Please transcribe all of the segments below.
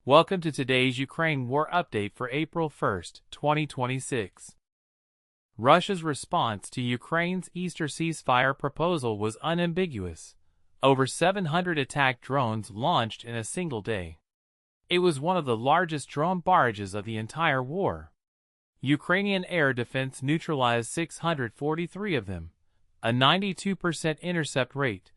Welcome to today's Ukraine war update for April 1, 2026. Russia's response to Ukraine's Easter ceasefire proposal was unambiguous. Over 700 attack drones launched in a single day. It was one of the largest drone barrages of the entire war. Ukrainian air defense neutralized 643 of them, a 92% intercept rate,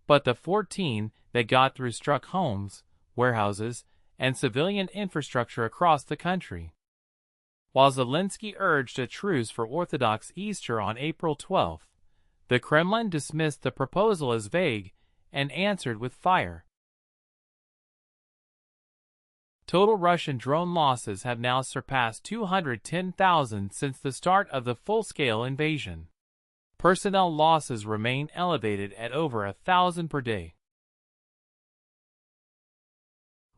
but the 14 that got through struck homes, warehouses, and civilian infrastructure across the country. While Zelensky urged a truce for Orthodox Easter on April 12, the Kremlin dismissed the proposal as vague and answered with fire. Total Russian drone losses have now surpassed 210,000 since the start of the full-scale invasion. Personnel losses remain elevated at over 1,000 per day.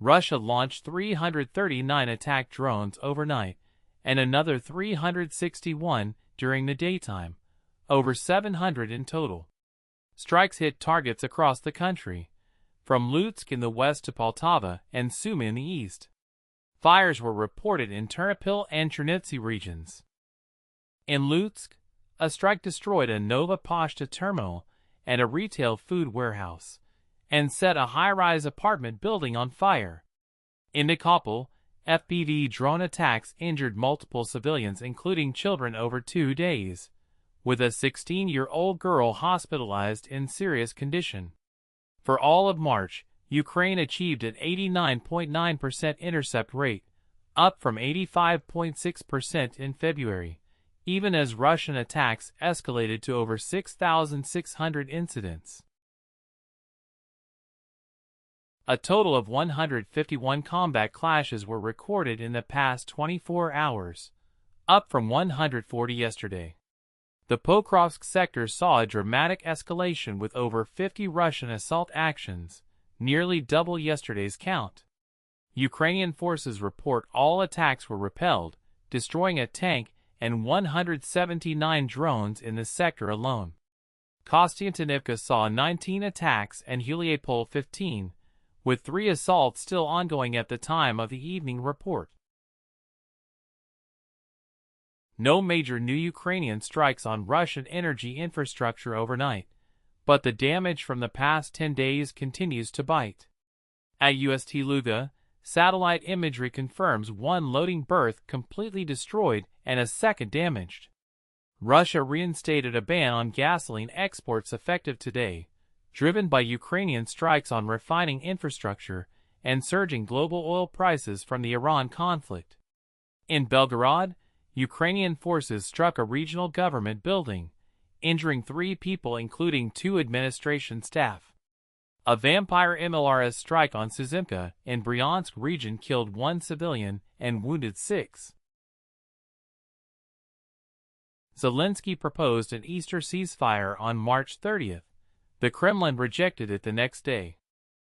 Russia launched 339 attack drones overnight, and another 361 during the daytime, over 700 in total. Strikes hit targets across the country, from Lutsk in the west to Poltava and Sumy in the east. Fires were reported in Ternopil and Chernivtsi regions. In Lutsk, a strike destroyed a Nova Poshta terminal and a retail food warehouse, and set a high-rise apartment building on fire. In Nikopol, FPV drone attacks injured multiple civilians including children over 2 days, with a 16-year-old girl hospitalized in serious condition. For all of March, Ukraine achieved an 89.9% intercept rate, up from 85.6% in February, even as Russian attacks escalated to over 6,600 incidents. A total of 151 combat clashes were recorded in the past 24 hours, up from 140 yesterday. The Pokrovsk sector saw a dramatic escalation with over 50 Russian assault actions, nearly double yesterday's count. Ukrainian forces report all attacks were repelled, destroying a tank and 179 drones in the sector alone. Kostiantynivka saw 19 attacks and Heliopol 15, with 3 assaults still ongoing at the time of the evening report. No major new Ukrainian strikes on Russian energy infrastructure overnight, but the damage from the past 10 days continues to bite. At UST Luga, satellite imagery confirms one loading berth completely destroyed and a second damaged. Russia reinstated a ban on gasoline exports effective today, driven by Ukrainian strikes on refining infrastructure and surging global oil prices from the Iran conflict. In Belgorod, Ukrainian forces struck a regional government building, injuring 3 people including 2 administration staff. A vampire MLRS strike on Sumy in Bryansk region killed 1 civilian and wounded 6. Zelensky proposed an Easter ceasefire on March 30th. The Kremlin rejected it the next day.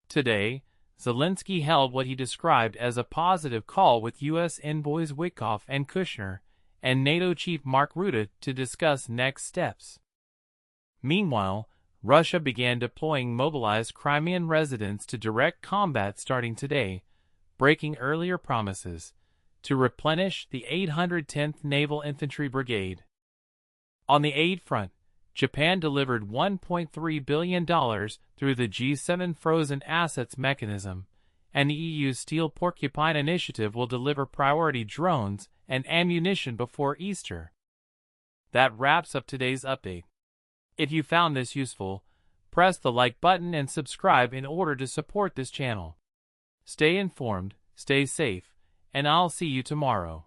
Today, Zelensky held what he described as a positive call with U.S. envoys Witkoff and Kushner and NATO chief Mark Rutte to discuss next steps. Meanwhile, Russia began deploying mobilized Crimean residents to direct combat starting today, breaking earlier promises, to replenish the 810th Naval Infantry Brigade. On the aid front, Japan delivered $1.3 billion through the G7 Frozen Assets Mechanism, and the EU's Steel Porcupine Initiative will deliver priority drones and ammunition before Easter. That wraps up today's update. If you found this useful, press the like button and subscribe in order to support this channel. Stay informed, stay safe, and I'll see you tomorrow.